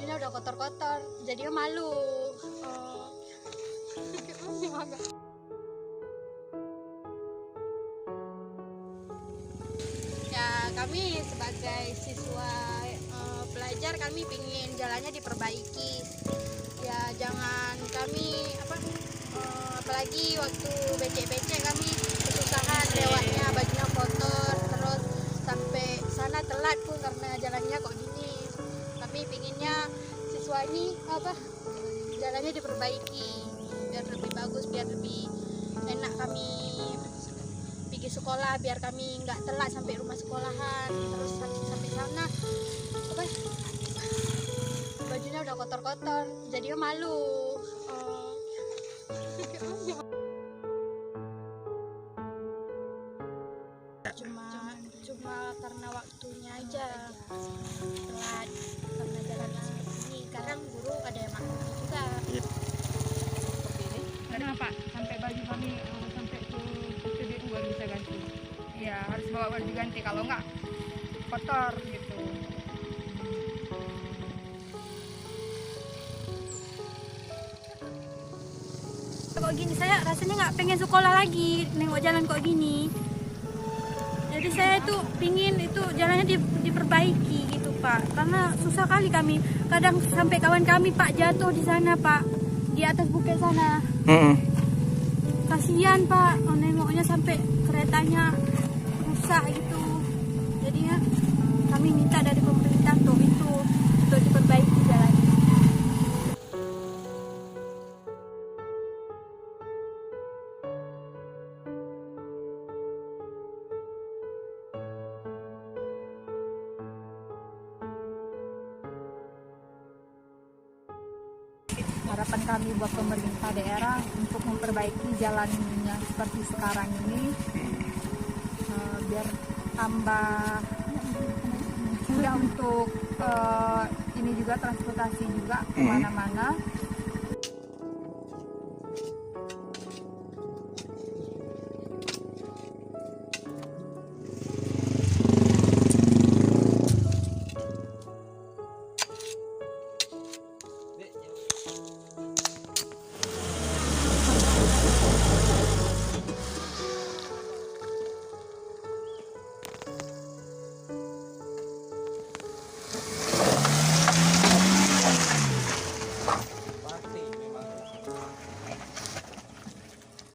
bajunya udah kotor-kotor, jadinya malu. Ya kami sebagai siswa pelajar, kami pingin jalannya diperbaiki. Ya jangan kami apalagi waktu becek-becek kami kesusahan lewatnya, bajunya kotor, terus sampai sana telat pun karena jalannya kok gini. Kami pinginnya siswa ini jalannya diperbaiki biar lebih bagus, biar lebih enak kami pergi sekolah, biar kami nggak telat sampai rumah sekolahan. Terus sampai sana bajunya udah kotor-kotor, jadinya malu. Cuma karena waktunya aja telat karena jalannya seperti ini. Kadang guru ada yang maklumi juga. Kenapa sampai baju kami sampai ke PPBU baru bisa ganti? Ya harus bawa baju ganti, kalau nggak kotor gitu. Kok gini, saya rasanya nggak pengen sekolah lagi nengok jalan kok gini. Jadi saya tuh pingin itu jalannya diperbaiki gitu Pak, karena susah kali kami. Kadang sampai kawan kami Pak jatuh di sana Pak, di atas bukit sana. Kasihan Pak, nengoknya sampai keretanya rusak gitu. Jadinya kami minta dari pemerintah untuk diperbaiki jalannya. Harapan kami buat pemerintah daerah untuk memperbaiki jalan yang seperti sekarang ini, biar tambah mudah untuk ini juga transportasi juga kemana-mana.